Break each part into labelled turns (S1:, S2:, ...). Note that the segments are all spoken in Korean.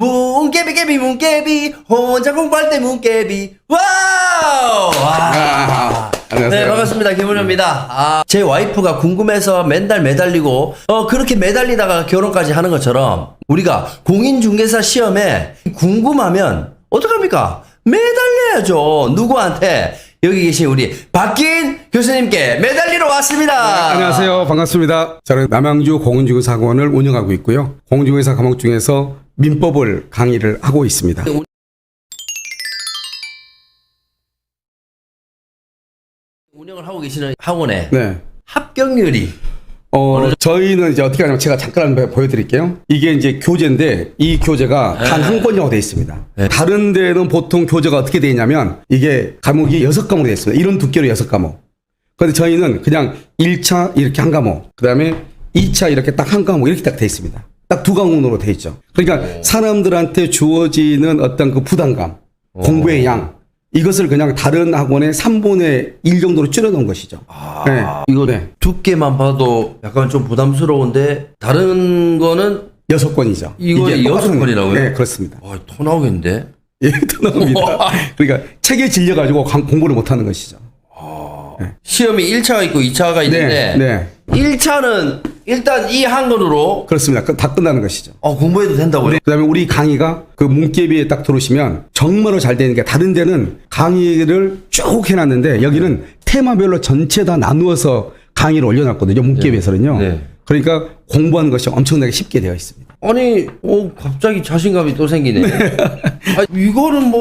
S1: 문깨비 혼자 공부할 때 문깨비. 와우. 와.
S2: 안녕하세요.
S1: 네, 반갑습니다. 김은효입니다. 제 와이프가 궁금해서 맨날 매달리고 그렇게 매달리다가 결혼까지 하는 것처럼 우리가 공인중개사 시험에 궁금하면 어떡합니까? 매달려야죠. 누구한테? 여기 계신 우리 박기인 교수님께 매달리러 왔습니다.
S2: 안녕하세요. 반갑습니다. 저는 남양주 공인중개사학원을 운영하고 있고요. 공인중개사 과목 중에서 민법을 강의를 하고 있습니다.
S1: 운영을 하고 계시는 학원의
S2: 네.
S1: 합격률이
S2: 저희는 이제 어떻게 하냐면 제가 잠깐 한번 보여드릴게요. 이게 이제 교재인데 이 교재가 단 한 권이라고 되어 있습니다.
S1: 네.
S2: 다른 데는 보통 교재가 어떻게 되어 있냐면 이게 과목이 6과목이 되어 있습니다. 이런 두께로 6과목. 그런데 저희는 그냥 1차 이렇게 한 과목, 그 다음에 2차 이렇게 딱 한 과목 이렇게 딱 되어 있습니다. 딱 두 과목으로 되어 있죠. 그러니까 사람들한테 주어지는 어떤 그 부담감, 공부의 양, 이것을 그냥 다른 학원의 3분의 1 정도로 줄여놓은 것이죠. 네.
S1: 이거
S2: 네.
S1: 두께만 봐도 약간 좀 부담스러운데 다른 거는
S2: 6권이죠.
S1: 이거
S2: 이게 똑같은
S1: 6권이라고요?
S2: 네, 그렇습니다.
S1: 와, 토 나오겠는데?
S2: 예, 또 나옵니다. 그러니까 책에 질려가지고 공부를 못하는 것이죠.
S1: 시험이 1차가 있고 2차가 있는데
S2: 네.
S1: 1차는 일단 이 한 권으로
S2: 그렇습니다. 다 끝나는 것이죠.
S1: 공부해도 된다고요?
S2: 그 다음에 우리 강의가 그 문개비에 딱 들어오시면 정말로 잘 되는 게 다른 데는 강의를 쭉 해놨는데 여기는 테마별로 전체 다 나누어서 강의를 올려놨거든요. 문개비에서는요.
S1: 네.
S2: 그러니까 공부하는 것이 엄청나게 쉽게 되어 있습니다.
S1: 아니, 갑자기 자신감이 또 생기네. 이거는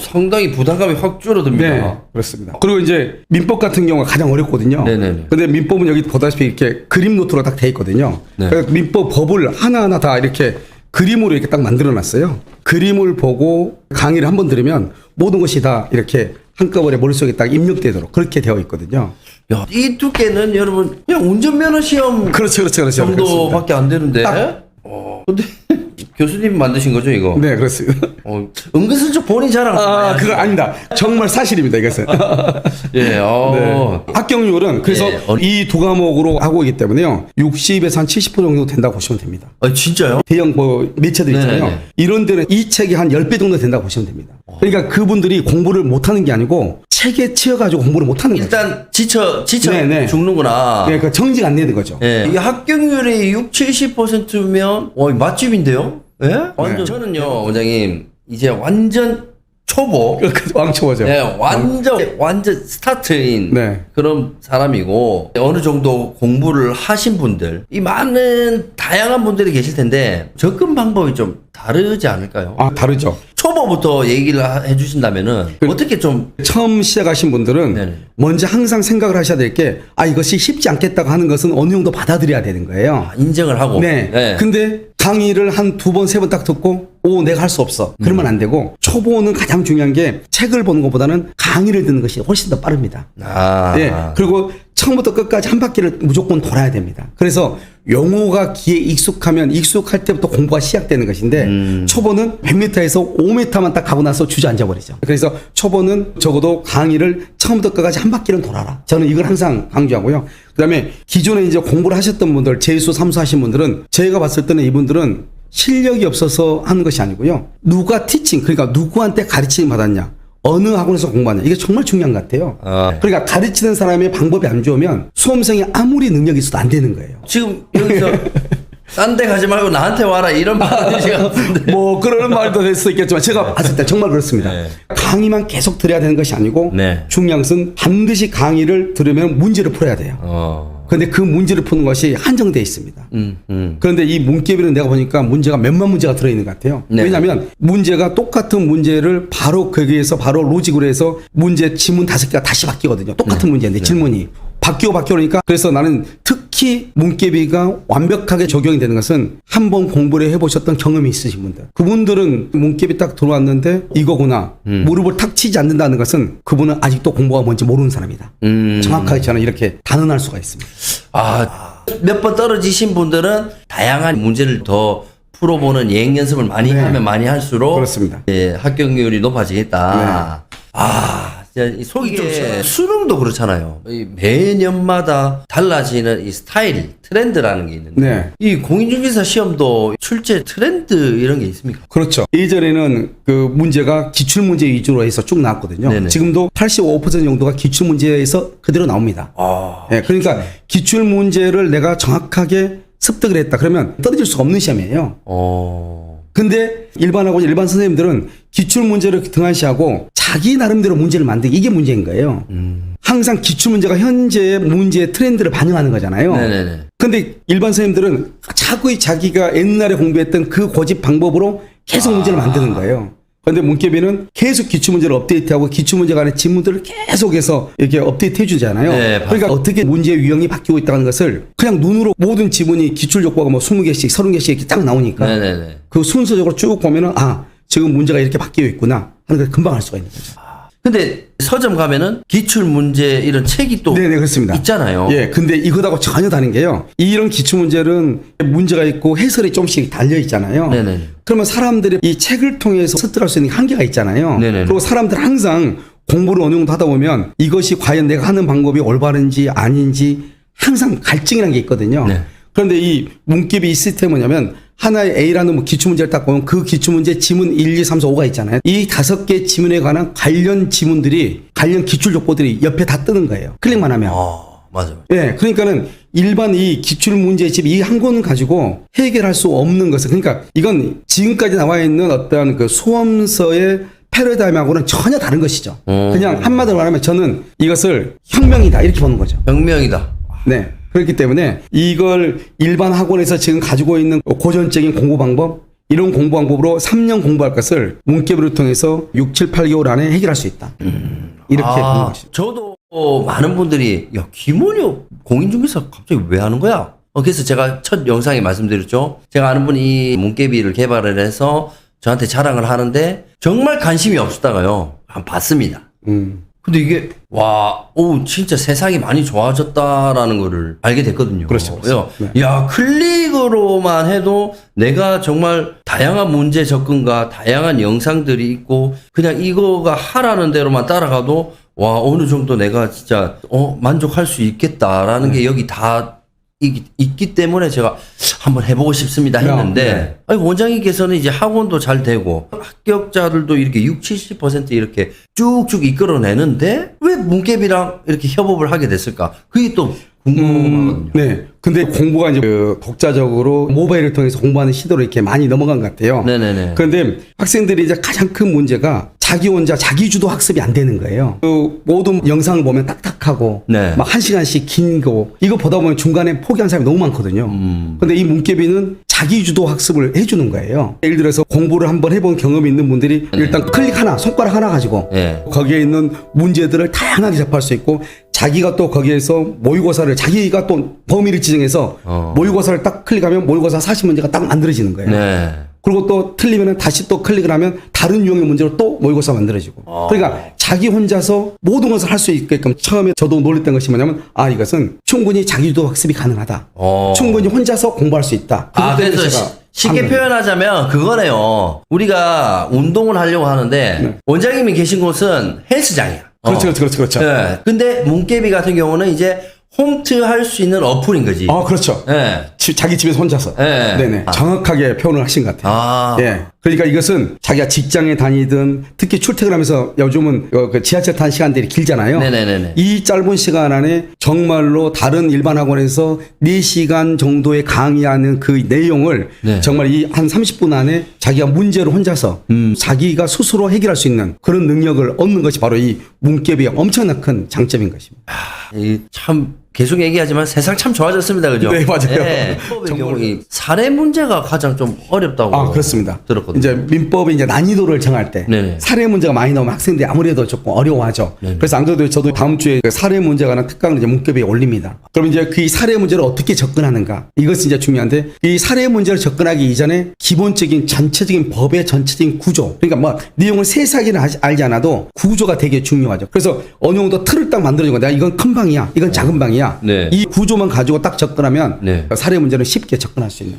S1: 상당히 부담감이 확 줄어듭니다.
S2: 네, 그렇습니다. 그리고 이제 민법 같은 경우가 가장 어렵거든요.
S1: 네네네.
S2: 근데 민법은 여기 보다시피 이렇게 그림 노트로 딱 돼 있거든요.
S1: 네.
S2: 그래서 민법 법을 하나하나 다 이렇게 그림으로 이렇게 딱 만들어 놨어요. 그림을 보고 강의를 한번 들으면 모든 것이 다 이렇게 한꺼번에 머릿속에 딱 입력되도록 그렇게 되어 있거든요.
S1: 야, 이 두께는 여러분 그냥 운전면허 시험
S2: 그렇죠.
S1: 정도밖에 안 되는데. 근데 교수님 만드신 거죠, 이거?
S2: 네, 그렇습니다.
S1: 은근슬쩍 본인 자랑.
S2: 그거 아닙니다. 정말 사실입니다, 이것은.
S1: 예,
S2: 네. 합격률은 그래서
S1: 네.
S2: 이 두 과목으로 하고 있기 때문에요. 60에서 한 70% 정도 된다고 보시면 됩니다.
S1: 진짜요?
S2: 대형 매체들 있잖아요.
S1: 네네네.
S2: 이런 데는 이 책이 한 10배 정도 된다고 보시면 됩니다. 그러니까 그분들이 공부를 못하는 게 아니고 책에 치여가지고 공부를 못하는 거죠.
S1: 일단 지쳐
S2: 네네.
S1: 죽는구나.
S2: 네, 그 정지가 안 되는 거죠.
S1: 예. 이게 합격률이 70%면 맛집인데요? 예? 완전 저는요, 원장님, 이제 완전 초보.
S2: 왕초보죠.
S1: 네, 완전 스타트인
S2: 네.
S1: 그런 사람이고 어느 정도 공부를 하신 분들, 이 많은 다양한 분들이 계실 텐데 접근 방법이 좀 다르지 않을까요?
S2: 다르죠.
S1: 초보부터 얘기를 해주신다면은 어떻게 좀
S2: 처음 시작하신 분들은
S1: 네네.
S2: 먼저 항상 생각을 하셔야 될 게 이것이 쉽지 않겠다고 하는 것은 어느 정도 받아들여야 되는 거예요.
S1: 인정을 하고.
S2: 네. 근데 강의를 한 2번, 3번 딱 듣고 내가 할 수 없어. 그러면 안 되고 초보는 가장 중요한 게 책을 보는 것보다는 강의를 듣는 것이 훨씬 더 빠릅니다. 네. 그리고 처음부터 끝까지 한 바퀴를 무조건 돌아야 됩니다. 그래서 용어가 귀에 익숙할 때부터 공부가 시작되는 것인데 초보는 100m에서 5m만 딱 가고 나서 주저앉아 버리죠. 그래서 초보는 적어도 강의를 처음부터 끝까지 한 바퀴는 돌아라. 저는 이걸 항상 강조하고요. 그다음에 기존에 이제 공부를 하셨던 분들, 재수, 삼수 하신 분들은 제가 봤을 때는 이분들은 실력이 없어서 하는 것이 아니고요. 누가 티칭, 그러니까 누구한테 가르침을 받았냐, 어느 학원에서 공부하냐, 이게 정말 중요한 것 같아요. 그러니까 가르치는 사람의 방법이 안 좋으면 수험생이 아무리 능력이 있어도 안 되는 거예요.
S1: 지금 여기서 딴 데 가지 말고 나한테 와라 이런 말이 같은데.
S2: 그러는 말도 될 수 있겠지만 제가 봤을 때 정말 그렇습니다.
S1: 네.
S2: 강의만 계속 들어야 되는 것이 아니고
S1: 네.
S2: 중요한 것은 반드시 강의를 들으면 문제를 풀어야 돼요. 그런데 그 문제를 푸는 것이 한정되어 있습니다. 그런데 이 문개비는 내가 보니까 문제가 몇만 문제가 들어있는 것 같아요.
S1: 네.
S2: 왜냐하면 문제가 똑같은 문제를 바로 거기에서 바로 로직으로 해서 문제 지문 5개가 다시 바뀌거든요. 똑같은 문제인데 질문이 바뀌고 그러니까 그래서 나는 특히 문개비가 완벽하게 적용이 되는 것은 한번 공부를 해보셨던 경험이 있으신 분들, 그분들은 문개비 딱 들어왔는데 이거구나, 무릎을 탁 치지 않는다는 것은 그분은 아직도 공부가 뭔지 모르는 사람이다. 정확하게 저는 이렇게 단언할 수가 있습니다.
S1: 몇 번 떨어지신 분들은 다양한 문제를 더 풀어보는 예행 연습을 많이 하면 많이 할수록
S2: 그렇습니다.
S1: 합격률이 높아지겠다. 이 속에 수능도 그렇잖아요. 이 매년마다 달라지는 이 스타일, 트렌드라는 게 있는데
S2: 네.
S1: 이 공인중개사 시험도 출제 트렌드 이런 게 있습니까?
S2: 그렇죠. 예전에는 그 문제가 기출문제 위주로 해서 쭉 나왔거든요.
S1: 네네.
S2: 지금도 85% 정도가 기출문제에서 그대로 나옵니다. 예, 그러니까 기출문제를 내가 정확하게 습득을 했다. 그러면 떨어질 수가 없는 시험이에요. 근데 일반하고 일반 선생님들은 기출문제를 등한시하고 자기 나름대로 문제를 만들기, 이게 문제인 거예요. 항상 기출문제가 현재의 문제의 트렌드를 반영하는 거잖아요.
S1: 네네네.
S2: 근데 일반 선생님들은 자꾸 자기가 옛날에 공부했던 그 고집 방법으로 계속 문제를 만드는 거예요. 그런데 문개비는 계속 기출문제를 업데이트하고 기출문제가 안에 지문들을 계속해서 이렇게 업데이트 해주잖아요.
S1: 네,
S2: 그러니까 어떻게 문제 유형이 바뀌고 있다는 것을 그냥 눈으로 모든 지문이 기출요구가 뭐 20개씩, 30개씩 이렇게 딱 나오니까
S1: 네네네.
S2: 그 순서적으로 쭉 보면은 지금 문제가 이렇게 바뀌어 있구나 하는 걸 금방 알 수가 있는 거죠.
S1: 근데 서점 가면은 기출 문제 이런 책이 또
S2: 네네, 그렇습니다.
S1: 있잖아요.
S2: 예, 근데 이거하고 전혀 다른 게요. 이런 기출문제는 문제가 있고 해설이 좀씩 달려 있잖아요.
S1: 네네.
S2: 그러면 사람들이 이 책을 통해서 습득할 수 있는 한계가 있잖아요.
S1: 네네.
S2: 그리고 사람들 항상 공부를 어느 정도 하다 보면 이것이 과연 내가 하는 방법이 올바른지 아닌지 항상 갈증이라는 게 있거든요.
S1: 네.
S2: 그런데 이 문개비 이 시스템은 뭐냐면 하나의 A라는 뭐 기출문제를 딱 보면 그 기출문제 지문 1, 2, 3, 4, 5가 있잖아요. 이 5개 지문에 관한 관련 지문들이, 관련 기출요건들이 옆에 다 뜨는 거예요. 클릭만 하면.
S1: 맞아요.
S2: 예, 그러니까는 일반 이 기출문제집 이 한 권 가지고 해결할 수 없는 것은, 그러니까 이건 지금까지 나와 있는 어떤 그 수험서의 패러다임하고는 전혀 다른 것이죠. 그냥 한마디로 말하면 저는 이것을 혁명이다 이렇게 보는 거죠.
S1: 혁명이다.
S2: 네. 그렇기 때문에 이걸 일반 학원에서 지금 가지고 있는 고전적인 공부 방법, 이런 공부 방법으로 3년 공부할 것을 문개비를 통해서 6, 7, 8개월 안에 해결할 수 있다. 이렇게 보는 것이죠.
S1: 저도 많은 분들이 야 김원효 공인중개사 갑자기 왜 하는 거야? 그래서 제가 첫 영상에 말씀드렸죠. 제가 아는 분이 이 문개비를 개발을 해서 저한테 자랑을 하는데 정말 관심이 없었다가요. 한번 봤습니다. 근데 이게 진짜 세상이 많이 좋아졌다라는 거를 알게 됐거든요.
S2: 그렇죠.
S1: 네. 야, 클릭으로만 해도 내가 정말 다양한 문제 접근과 다양한 영상들이 있고 그냥 이거가 하라는 대로만 따라가도 어느 정도 내가 진짜 만족할 수 있겠다라는 게 여기 다 있기 때문에 제가 한번 해보고 싶습니다 했는데 아니, 원장님께서는 이제 학원도 잘 되고 합격자들도 이렇게 60, 70% 이렇게 쭉쭉 이끌어내는데 왜 문개비랑 이렇게 협업을 하게 됐을까? 그게 또 궁금하거든요.
S2: 네. 근데 공부가 이제 그 독자적으로 모바일을 통해서 공부하는 시도로 이렇게 많이 넘어간 것 같아요.
S1: 네네네.
S2: 그런데 학생들이 이제 가장 큰 문제가 자기 혼자 자기 주도 학습이 안 되는 거예요. 그 모든 영상을 보면 딱딱하고
S1: 네.
S2: 막 1시간씩 긴 거 이거 보다 보면 중간에 포기한 사람이 너무 많거든요. 근데 이 문개비는 자기 주도 학습을 해주는 거예요. 예를 들어서 공부를 한번 해본 경험이 있는 분들이 일단 클릭 하나, 손가락 하나 가지고 거기에 있는 문제들을 다양하게 접할 수 있고 자기가 또 거기에서 모의고사를 자기가 또 범위를 지정해서 모의고사를 딱 클릭하면 모의고사 40문제가 딱 만들어지는 거예요.
S1: 네.
S2: 그리고 또 틀리면 다시 또 클릭을 하면 다른 유형의 문제로 또 모의고사 만들어지고. 그러니까 자기 혼자서 모든 것을 할 수 있게끔 처음에 저도 놀랬던 것이 뭐냐면 이것은 충분히 자기주도 학습이 가능하다. 충분히 혼자서 공부할 수 있다.
S1: 그래서 쉽게 표현하자면 그거네요. 우리가 운동을 하려고 하는데 원장님이 계신 곳은 헬스장이야.
S2: 그렇죠.
S1: 네. 근데 문개비 같은 경우는 이제 홈트 할 수 있는 어플인 거지.
S2: 그렇죠.
S1: 네.
S2: 자기 집에서 혼자서.
S1: 네.
S2: 네네. 정확하게 표현을 하신 것 같아요. 예. 그러니까 이것은 자기가 직장에 다니든 특히 출퇴근하면서 요즘은 그 지하철 탄 시간들이 길잖아요.
S1: 네네네.
S2: 이 짧은 시간 안에 정말로 다른 일반 학원에서 4시간 정도의 강의하는 그 내용을 정말 이 한 30분 안에 자기가 문제를 혼자서 자기가 스스로 해결할 수 있는 그런 능력을 얻는 것이 바로 이 문개비의 엄청난 큰 장점인 것입니다.
S1: 참 계속 얘기하지만 세상 참 좋아졌습니다. 그죠?
S2: 네, 맞아요.
S1: 네. 경우 이 사례 문제가 가장 좀 어렵다고
S2: 그렇습니다.
S1: 들었거든요.
S2: 이제 민법이 이제 난이도를 정할 때
S1: 네네.
S2: 사례 문제가 많이 나오면 학생들이 아무래도 조금 어려워하죠.
S1: 네네.
S2: 그래서 안 그래도 저도 다음 주에 그 사례 문제가 관한 특강을 이제 문개비에 올립니다. 그럼 이제 그 사례 문제를 어떻게 접근하는가 이것이 이제 중요한데 이 사례 문제를 접근하기 이전에 기본적인 전체적인 법의 전체적인 구조, 그러니까 뭐 내용을 세세하게는 알지 않아도 구조가 되게 중요하죠. 그래서 어느 정도 틀을 딱 만들어주고 내가 이건 큰 방이야, 이건 작은 방이야.
S1: 네.
S2: 이 구조만 가지고 딱 접근하면 사례 문제는 쉽게 접근할 수 있는.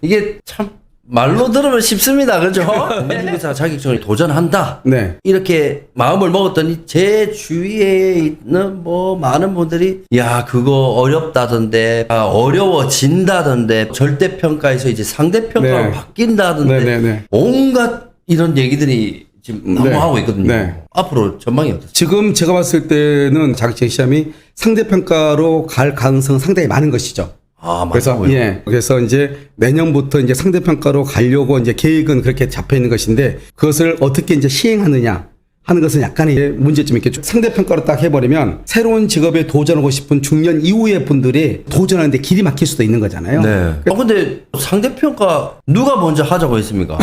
S1: 이게 참 말로 들으면 쉽습니다. 그죠? 공인중개사 자격증을 도전한다.
S2: 네.
S1: 이렇게 마음을 먹었더니 제 주위에 있는 뭐 많은 분들이 야 그거 어렵다던데 어려워진다던데 절대평가에서 이제 상대평가로
S2: 네.
S1: 바뀐다던데
S2: 네.
S1: 온갖 이런 얘기들이 지금 난무하고 있거든요.
S2: 네.
S1: 앞으로 전망이 어떠세요?
S2: 지금 제가 봤을 때는 자격증 시험이 상대평가로 갈 가능성은 상당히 많은 것이죠.
S1: 아,
S2: 그래서
S1: 맞고요.
S2: 예, 그래서 이제 내년부터 이제 상대평가로 가려고 이제 계획은 그렇게 잡혀 있는 것인데 그것을 어떻게 이제 시행하느냐 하는 것은 약간의 문제점이 있겠죠. 상대평가로 딱 해버리면 새로운 직업에 도전하고 싶은 중년 이후의 분들이 도전하는데 길이 막힐 수도 있는 거잖아요.
S1: 네. 근데 상대평가 누가 먼저 하자고 했습니까?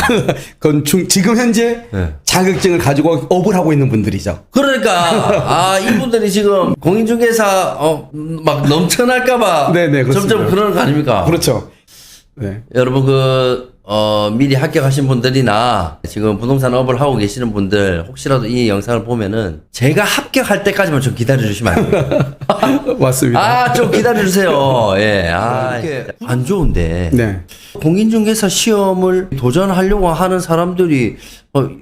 S2: 그건 지금 현재
S1: 네.
S2: 자격증을 가지고 업을 하고 있는 분들이죠.
S1: 그러니까 이분들이 지금 공인중개사 막 넘쳐날까봐
S2: 네네, 그렇습니다.
S1: 점점 그러는 거 아닙니까?
S2: 그렇죠. 네.
S1: 여러분 미리 합격하신 분들이나 지금 부동산 업을 하고 계시는 분들 혹시라도 이 영상을 보면은 제가 합격할 때까지만 좀 기다려 주시면 안 돼요?
S2: 맞습니다.
S1: 좀 기다려 주세요. 예. 이게 안 좋은데.
S2: 네.
S1: 공인중개사 시험을 도전하려고 하는 사람들이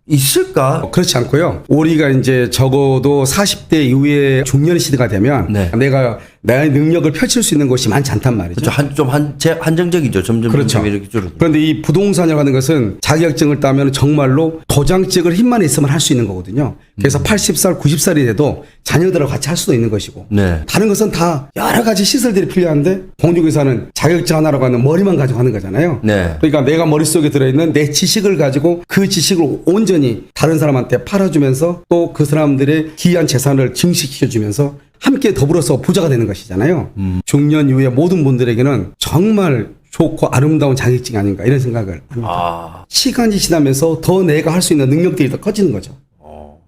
S1: 있을까?
S2: 그렇지 않고요. 우리가 이제 적어도 40대 이후에 중년 시대가 되면
S1: 네.
S2: 내가 나의 능력을 펼칠 수 있는 곳이 많지 않단 말이죠.
S1: 그렇죠. 한정적이죠. 점점
S2: 그렇죠.
S1: 이렇게 줄어들고.
S2: 그런데 이 부동산이라고 하는 것은 자격증을 따면 정말로 도장 찍을 힘만 있으면 할 수 있는 거거든요. 그래서 80살, 90살이 돼도 자녀들하고 같이 할 수도 있는 것이고.
S1: 네.
S2: 다른 것은 다 여러 가지 시설들이 필요한데 공인중개사는 자격증 하나라고 하는 머리만 가지고 하는 거잖아요.
S1: 네.
S2: 그러니까 내가 머릿속에 들어있는 내 지식을 가지고 그 지식을 온전히 다른 사람한테 팔아주면서 또 그 사람들의 기이한 재산을 증식시켜주면서 함께 더불어서 부자가 되는 것이잖아요. 중년 이후의 모든 분들에게는 정말 좋고 아름다운 자격증이 아닌가 이런 생각을 합니다. 시간이 지나면서 더 내가 할 수 있는 능력들이 더 커지는 거죠.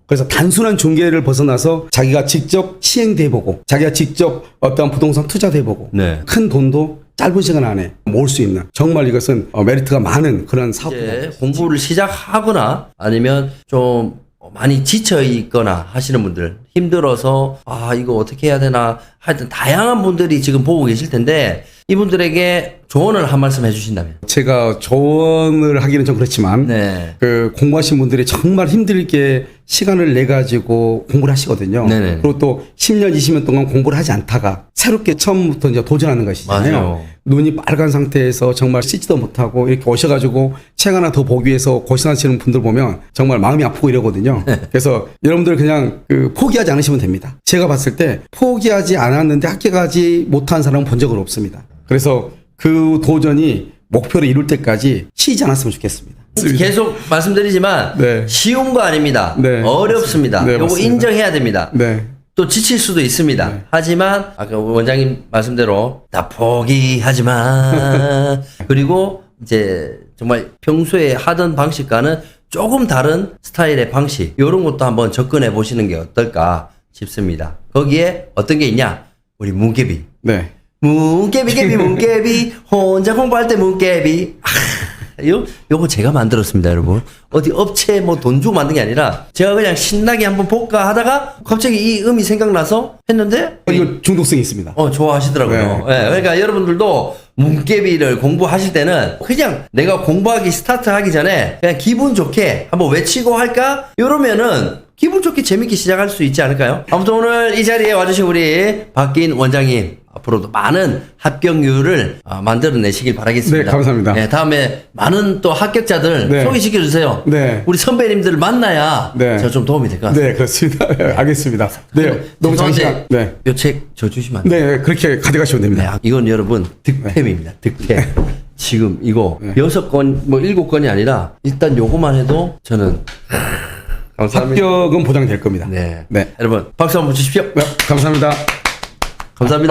S2: 그래서 단순한 중개를 벗어나서 자기가 직접 시행도 해보고 자기가 직접 어떤 부동산 투자도 해보고
S1: 네.
S2: 큰 돈도 짧은 시간 안에 모을 수 있는 정말 이것은 메리트가 많은 그런 사업입니다.
S1: 이제 공부를 시작하거나 아니면 좀 많이 지쳐 있거나 하시는 분들 힘들어서 이거 어떻게 해야 되나 하여튼 다양한 분들이 지금 보고 계실 텐데 이분들에게 조언을 한 말씀 해주신다면.
S2: 제가 조언을 하기는 좀 그렇지만
S1: 네.
S2: 그 공부하신 분들이 정말 힘들게 시간을 내 가지고 공부를 하시거든요.
S1: 네네.
S2: 그리고 또 10년, 20년 동안 공부를 하지 않다가 새롭게 처음부터 이제 도전하는 것이잖아요.
S1: 맞아요.
S2: 눈이 빨간 상태에서 정말 씻지도 못하고 이렇게 오셔가지고 책 하나 더 보기 위해서 고생하시는 분들 보면 정말 마음이 아프고 이러거든요. 그래서 여러분들 그냥 포기하지 않으시면 됩니다. 제가 봤을 때 포기하지 않았는데 합격하지 못한 사람은 본 적은 없습니다. 그래서 그 도전이 목표를 이룰 때까지 쉬지 않았으면 좋겠습니다.
S1: 계속 말씀드리지만
S2: 네.
S1: 쉬운 거 아닙니다.
S2: 네,
S1: 어렵습니다.
S2: 네,
S1: 요거
S2: 맞습니다.
S1: 인정해야 됩니다.
S2: 네.
S1: 또 지칠 수도 있습니다.
S2: 네.
S1: 하지만 아까 원장님 말씀대로 다 포기하지 마. 그리고 이제 정말 평소에 하던 방식과는 조금 다른 스타일의 방식 이런 것도 한번 접근해 보시는 게 어떨까 싶습니다. 거기에 어떤 게 있냐? 우리 문개비.
S2: 네.
S1: 문개비 혼자 공부할 때 문개비. 요거 제가 만들었습니다, 여러분. 어디 업체 뭐 돈 주고 만든 게 아니라 제가 그냥 신나게 한번 볼까 하다가 갑자기 이 음이 생각나서 했는데
S2: 이거 중독성이 있습니다.
S1: 좋아하시더라고요. 네, 그러니까 여러분들도 문개비를 공부하실 때는 그냥 내가 공부하기 스타트 하기 전에 그냥 기분 좋게 한번 외치고 할까? 이러면은 기분 좋게 재밌게 시작할 수 있지 않을까요? 아무튼 오늘 이 자리에 와주신 우리 박기인 원장님 앞으로도 많은 합격률을 만들어내시길 바라겠습니다.
S2: 네, 감사합니다.
S1: 네, 다음에 많은 또 합격자들
S2: 네.
S1: 소개시켜주세요.
S2: 네.
S1: 우리 선배님들을 만나야
S2: 네.
S1: 저 좀 도움이 될 것 같습니다.
S2: 네, 그렇습니다. 알겠습니다. 네. 너무 장시간. 네.
S1: 요 책 저 주시면 안 돼요?
S2: 네, 그렇게 가져가시면
S1: 네,
S2: 됩니다.
S1: 이건 여러분 득템입니다. 득템. 지금 이거
S2: 네.
S1: 6건, 7건이 아니라 일단 요거만 해도 저는 감사합니다.
S2: 합격은 보장될 겁니다.
S1: 네.
S2: 네.
S1: 여러분 박수 한번 주십시오.
S2: 네, 감사합니다.
S1: 감사합니다.